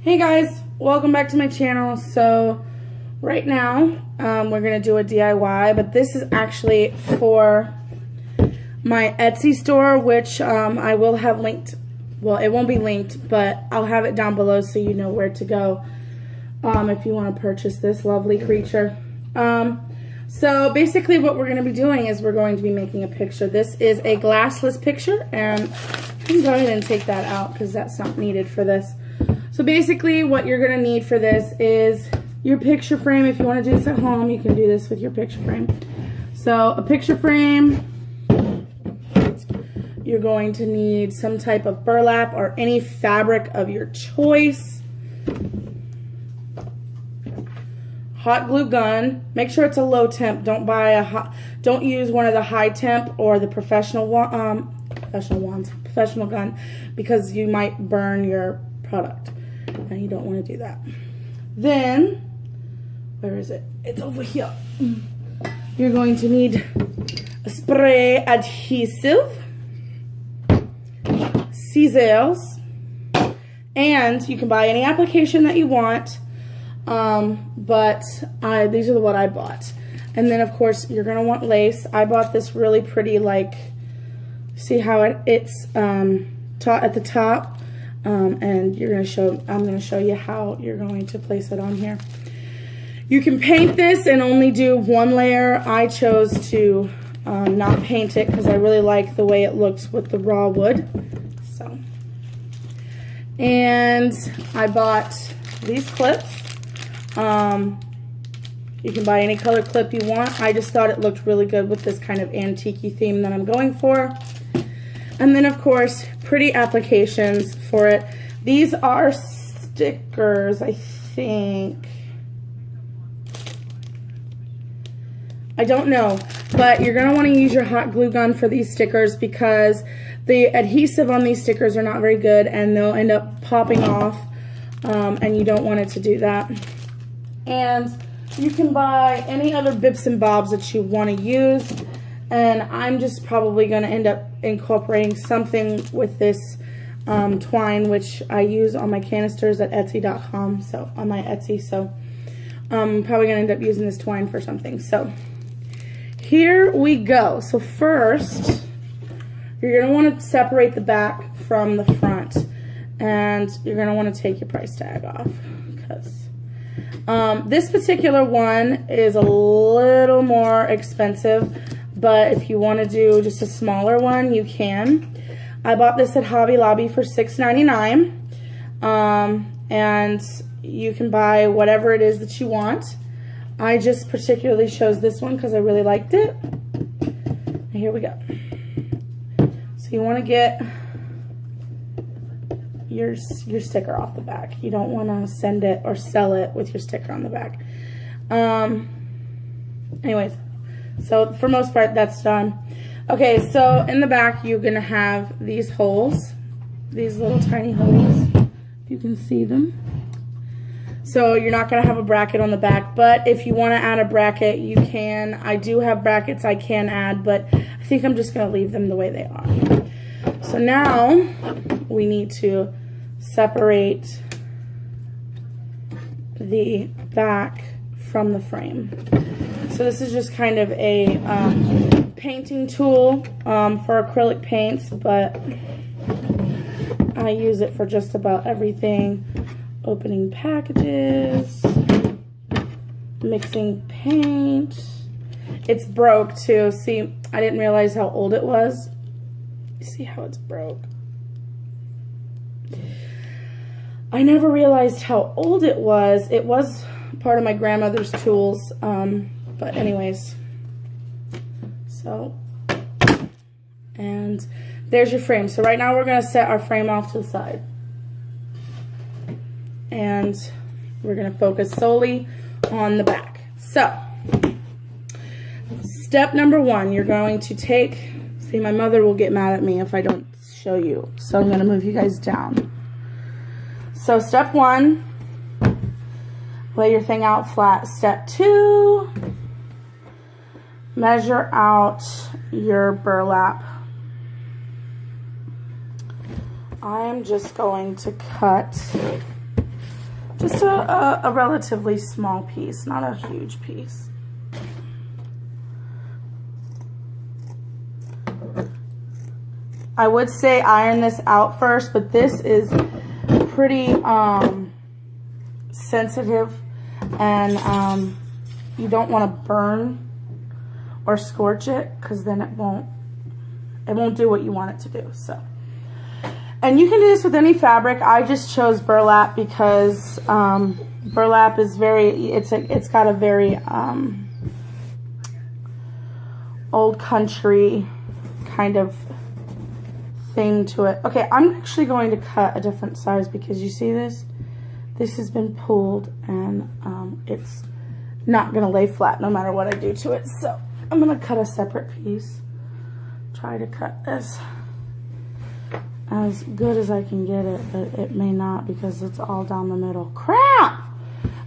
Hey guys, welcome back to my channel. So right now we're gonna do a DIY, but this is actually for my Etsy store, which I will have linked. Well, it won't be linked, but I'll have it down below so you know where to go if you want to purchase this lovely creature. So basically what we're going to be doing is we're going to be making a picture. This is a glassless picture, and I can go ahead and take that out because that's not needed for this. So basically what you're going to need for this is your picture frame. If you want to do this at home, you can do this with your picture frame. So a picture frame, you're going to need some type of burlap or any fabric of your choice. Hot glue gun. Make sure it's a low temp. Don't buy a hot. Don't use one of the high temp or the professional gun, because you might burn your product, and you don't want to do that. Then, where is it? It's over here. You're going to need a spray adhesive, scissors, and you can buy any application that you want. But these are what I bought. And then of course you're gonna want lace. I bought this really pretty, like, see how it's at the top, and I'm gonna show you how you're going to place it on here. You can paint this and only do one layer. I chose to not paint it because I really like the way it looks with the raw wood. So, and I bought these clips. You can buy any color clip you want. I just thought it looked really good with this kind of antique-y theme that I'm going for. And then of course, pretty applications for it. These are stickers, I think. I don't know, but you're gonna wanna use your hot glue gun for these stickers because the adhesive on these stickers are not very good and they'll end up popping off, and you don't want it to do that. And you can buy any other bips and bobs that you want to use, and I'm just probably going to end up incorporating something with this twine, which I use on my canisters at Etsy.com, so on my Etsy. So I'm probably going to end up using this twine for something. So here we go. So first, you're going to want to separate the back from the front, and you're going to want to take your price tag off, because this particular one is a little more expensive, but if you want to do just a smaller one, you can. I bought this at Hobby Lobby for $6.99, and you can buy whatever it is that you want. I just particularly chose this one because I really liked it. And here we go. So you want to get your sticker off the back. You don't want to send it or sell it with your sticker on the back. Anyways, so for most part that's done. Okay, so in the back you're gonna have these holes, these little tiny holes, if you can see them. So you're not gonna have a bracket on the back, but if you want to add a bracket, you can. I do have brackets I can add, but I think I'm just gonna leave them the way they are. So now we need to separate the back from the frame. So this is just kind of a painting tool for acrylic paints, but I use it for just about everything. Opening packages, mixing paint. It's broke too. See, I didn't realize how old it was. See how it's broke? I never realized how old it was. It was part of my grandmother's tools, but anyways. So, and there's your frame. So right now we're going to set our frame off to the side, and we're going to focus solely on the back. So step number one, you're going to take, see, my mother will get mad at me if I don't show you, so I'm going to move you guys down. So step one, lay your thing out flat. Step two, measure out your burlap. I am just going to cut Just a relatively small piece, not a huge piece. I would say iron this out first, but this is pretty sensitive, and you don't want to burn or scorch it, because then it won't do what you want it to do. So, and you can do this with any fabric. I just chose burlap because burlap is it's got a very old country kind of thing to it. Okay, I'm actually going to cut a different size, because you see this has been pulled, and it's not gonna lay flat no matter what I do to it. So I'm gonna cut a separate piece, try to cut this as good as I can get it, but it may not, because it's all down the middle. Crap!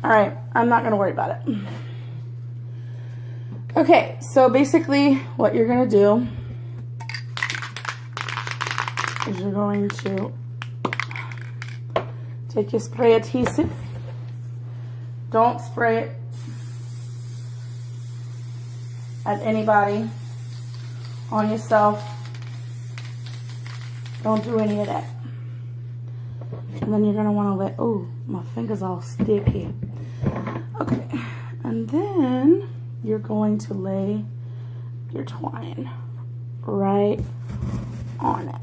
All right, I'm not gonna worry about it. Okay, so basically what you're gonna do is you're going to take your spray adhesive. Don't spray it at anybody, on yourself. Don't do any of that. And then you're gonna wanna oh, my finger's all sticky. Okay, and then you're going to lay your twine right on it.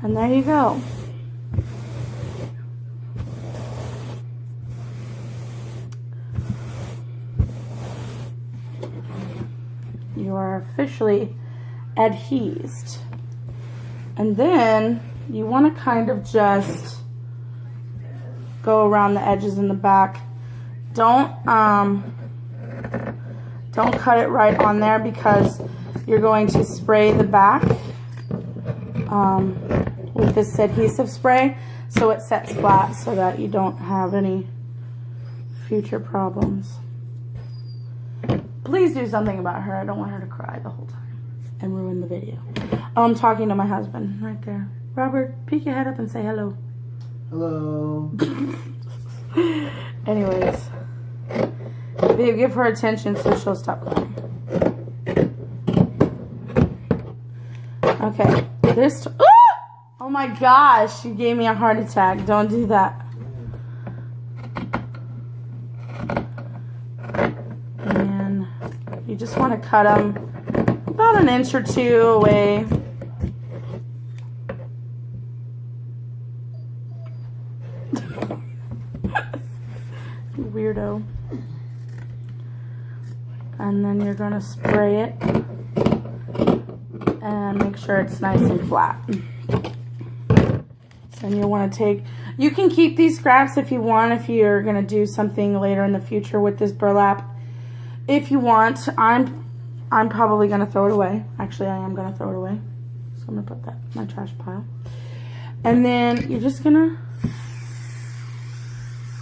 And there you go. You are officially adhesed. And then you want to kind of just go around the edges in the back. Don't cut it right on there, because you're going to spray the back with this adhesive spray, so it sets flat, so that you don't have any future problems. Please do something about her. I don't want her to cry the whole time and ruin the video. Oh, I'm talking to my husband right there. Robert, peek your head up and say hello. Hello. Anyways, babe, give her attention so she'll stop crying. Okay, this. Oh my gosh, you gave me a heart attack. Don't do that. And you just want to cut them about an inch or two away. You weirdo. And then you're going to spray it and make sure it's nice and flat. And you want to take, you can keep these scraps if you want, if you're going to do something later in the future with this burlap. If you want, I'm probably going to throw it away. Actually, I am going to throw it away. So I'm going to put that in my trash pile. And then you're just going to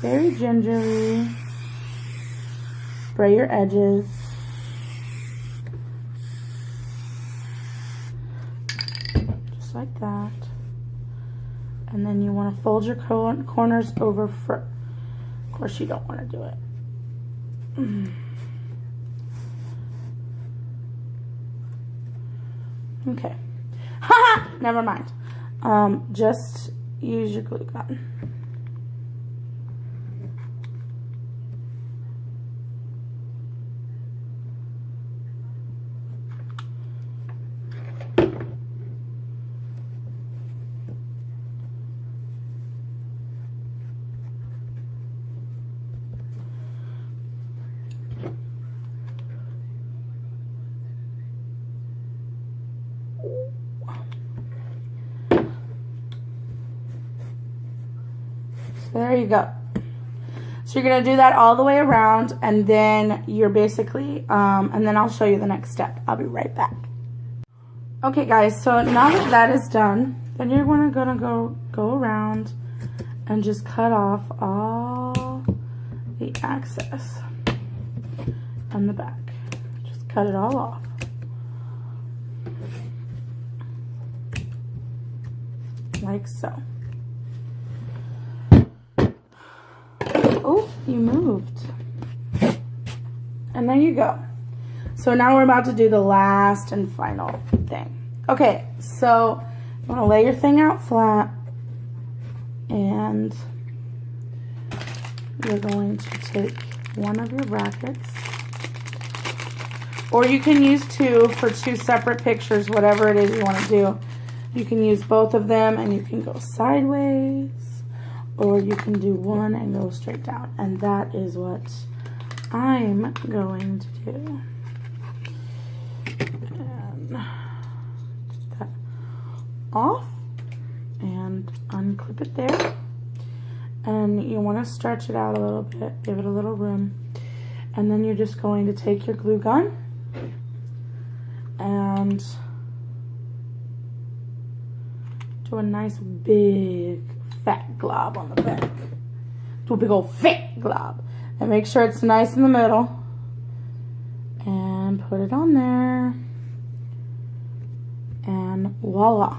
very gingerly spray your edges. Just like that. And then you want to fold your corners over for, of course you don't want to do it. Okay. Haha! Never mind. Just use your glue gun. There you go. So you're going to do that all the way around, and then you're basically, and then I'll show you the next step. I'll be right back. Okay guys, so now that that is done, then you're gonna go around and just cut off all the excess on the back. Just cut it all off. like so. Oh, you moved. And there you go. So now we're about to do the last and final thing. Okay, so you want to lay your thing out flat, and you're going to take one of your brackets, or you can use two for two separate pictures, whatever it is you want to do. You can use both of them and you can go sideways, or you can do one and go straight down. And that is what I'm going to do. And get that off and unclip it there. And you want to stretch it out a little bit, give it a little room. And then you're just going to take your glue gun and do a nice big fat glob on the back. Do a big old fat glob. And make sure it's nice in the middle. And put it on there. And voila.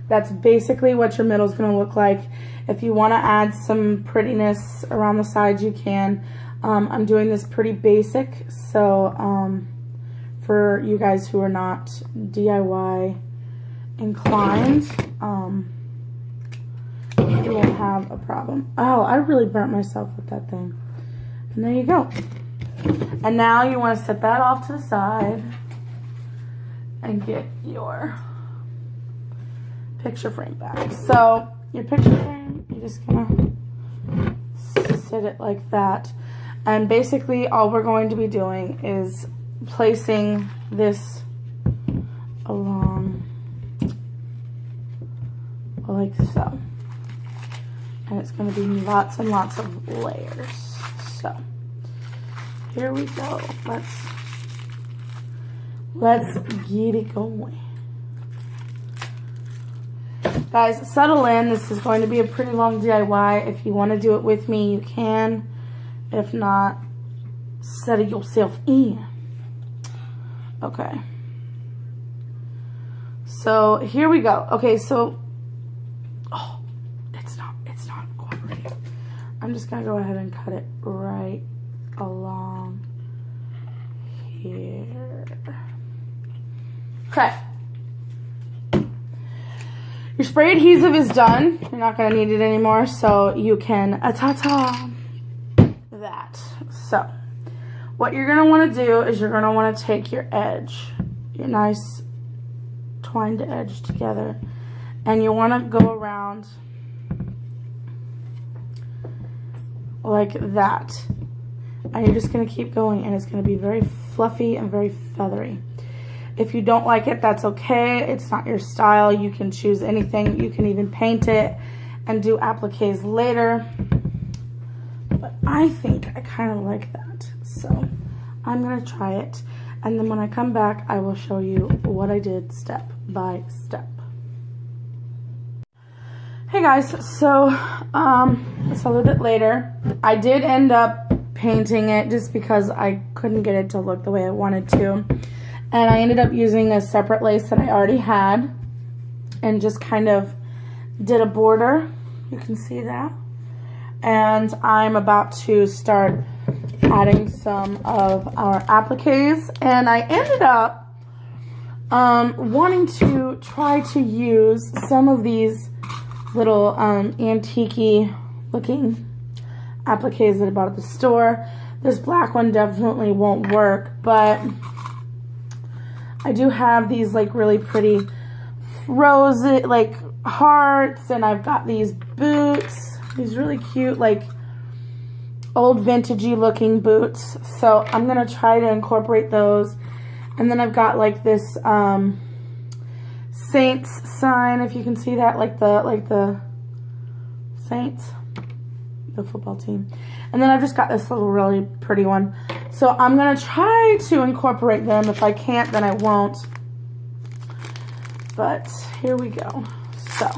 That's basically what your middle is going to look like. If you want to add some prettiness around the sides, you can. I'm doing this pretty basic, so for you guys who are not DIY inclined, you won't have a problem. Oh, I really burnt myself with that thing. And there you go. And now you want to set that off to the side and get your picture frame back. So your picture frame, you're just gonna sit it like that. And basically all we're going to be doing is placing this along like so. And it's going to be lots and lots of layers. So here we go. Let's get it going. Guys, settle in. This is going to be a pretty long DIY. If you want to do it with me, you can. If not, settle yourself in. Okay. So here we go. Okay, so it's not cooperating. I'm just gonna go ahead and cut it right along here. Okay. Your spray adhesive is done. You're not going to need it anymore, so you can ta-ta that. So, what you're going to want to do is you're going to want to take your edge, your nice twined edge together, and you want to go around like that. And you're just going to keep going, and it's going to be very fluffy and very feathery. If you don't like it, that's okay. It's not your style. You can choose anything. You can even paint it and do appliques later. But I think I kind of like that. So I'm going to try it. And then when I come back, I will show you what I did step by step. Hey guys, so it's a little bit later. I did end up painting it just because I couldn't get it to look the way I wanted to. And I ended up using a separate lace that I already had and just kind of did a border. You can see that. And I'm about to start adding some of our appliques. And I ended up wanting to try to use some of these little antique-y looking appliques that I bought at the store. This black one definitely won't work, but I do have these like really pretty rose like hearts, and I've got these boots, these really cute like old vintagey looking boots. So I'm gonna try to incorporate those. And then I've got like this Saints sign, if you can see that, like the Saints, the football team. And then I've just got this little really pretty one. So I'm going to try to incorporate them. If I can't, then I won't. But here we go. So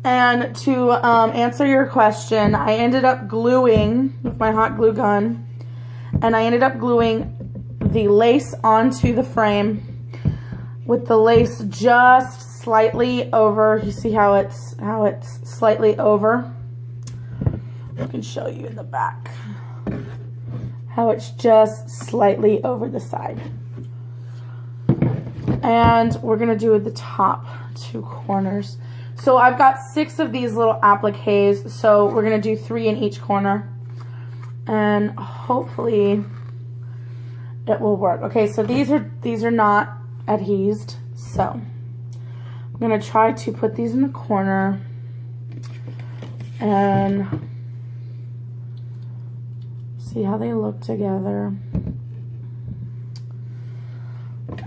and to answer your question, I ended up gluing with my hot glue gun. And I ended up gluing the lace onto the frame with the lace just slightly over. You see how it's slightly over? I can show you in the back how it's just slightly over the side. And we're gonna do the top 2 corners. So I've got 6 of these little appliques, so we're gonna do 3 in each corner, and hopefully it will work. Okay, so these are not adhesed, so I'm gonna try to put these in the corner and see how they look together.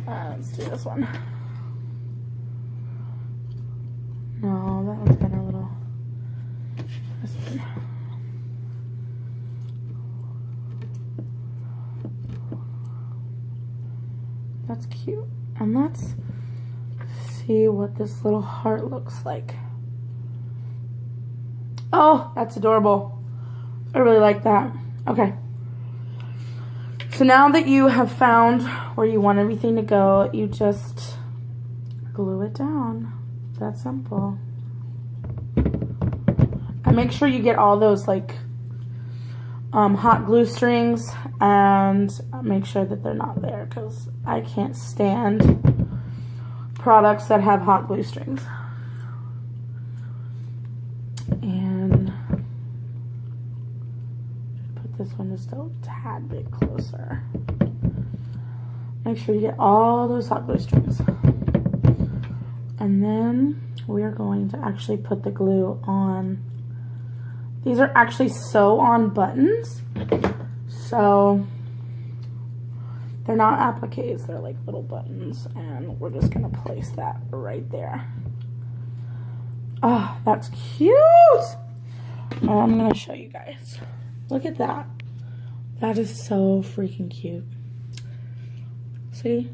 Let's do this one. No, that one's been a little. This one. That's cute. And let's see what this little heart looks like. Oh, that's adorable. I really like that. Okay. So now that you have found where you want everything to go, you just glue it down. That simple. And make sure you get all those like hot glue strings, and make sure that they're not there, because I can't stand products that have hot glue strings. And put this one just a tad bit closer. Make sure you get all those hot glue strings. And then we are going to actually put the glue on. These are actually sew-on buttons, so they're not appliques, they're like little buttons, and we're just gonna place that right there. Oh, that's cute! And I'm gonna show you guys. Look at that. That is so freaking cute. See?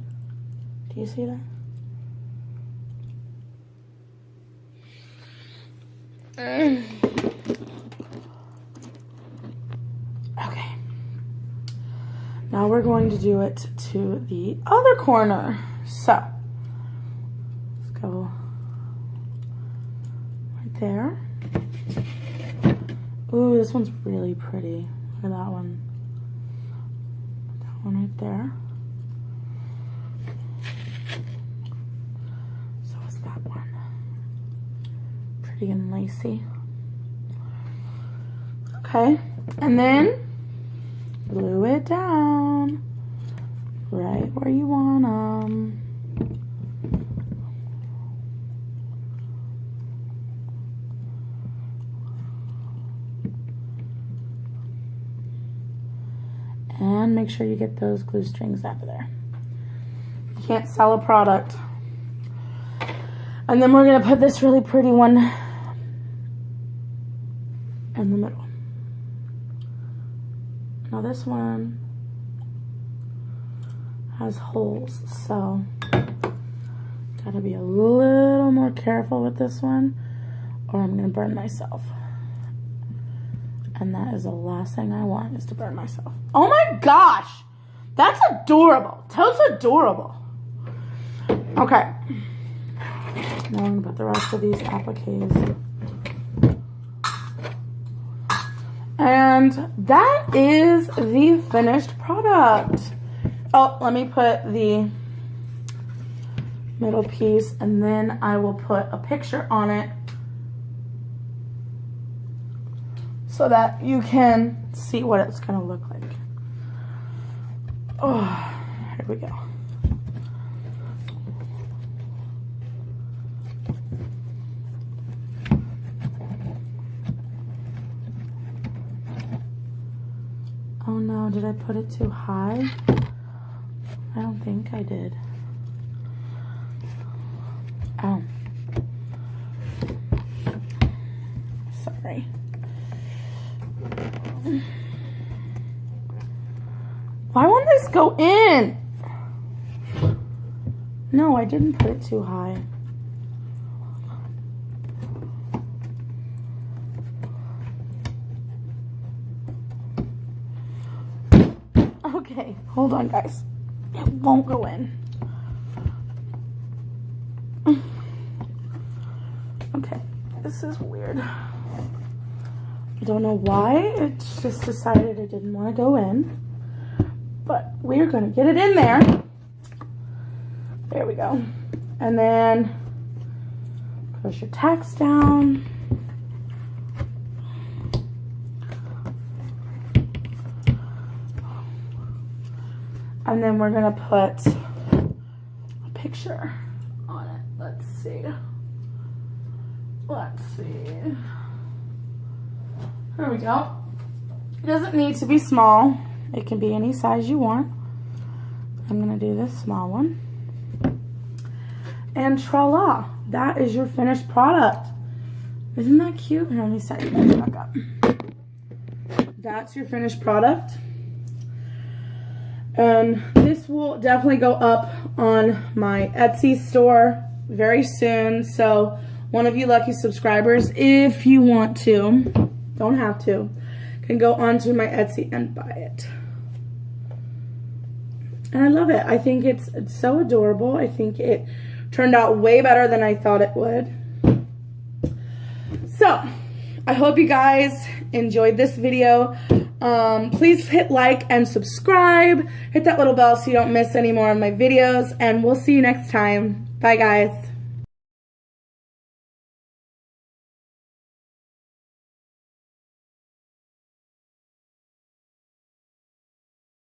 Do you see that? Okay. Now we're going to do it to the other corner. So, let's go right there. Ooh, this one's really pretty. Look at that one. That one right there. So is that one. Pretty and lacy. Okay, and then glue it down right where you want them. And make sure you get those glue strings out of there. You can't sell a product. And then we're gonna put this really pretty one in the middle. Now this one has holes, so gotta be a little more careful with this one, or I'm gonna burn myself. And that is the last thing I want, is to burn myself. Oh my gosh! That's adorable. Totes adorable. Okay. Now I'm gonna put the rest of these appliques. And that is the finished product. Oh, let me put the middle piece, and then I will put a picture on it so that you can see what it's gonna look like. Oh, here we go. Oh no, did I put it too high? I don't think I did. Oh. Sorry. Why won't this go in? No, I didn't put it too high. Okay, hold on guys. It won't go in. Okay, this is weird. I don't know why. It just decided it didn't want to go in. But we're going to get it in there. There we go. And then push your tacks down. And then we're going to put a picture on it. Let's see. Let's see. There we go. It doesn't need to be small. It can be any size you want. I'm going to do this small one. And tra-la. That is your finished product. Isn't that cute? Here, let me set you guys back up. That's your finished product. And this will definitely go up on my Etsy store very soon. So one of you lucky subscribers, if you want to, don't have to, can go onto my Etsy and buy it. And I love it. I think it's so adorable. I think it turned out way better than I thought it would. So I hope you guys enjoyed this video. Please hit like and subscribe. Hit that little bell so you don't miss any more of my videos. And we'll see you next time. Bye, guys.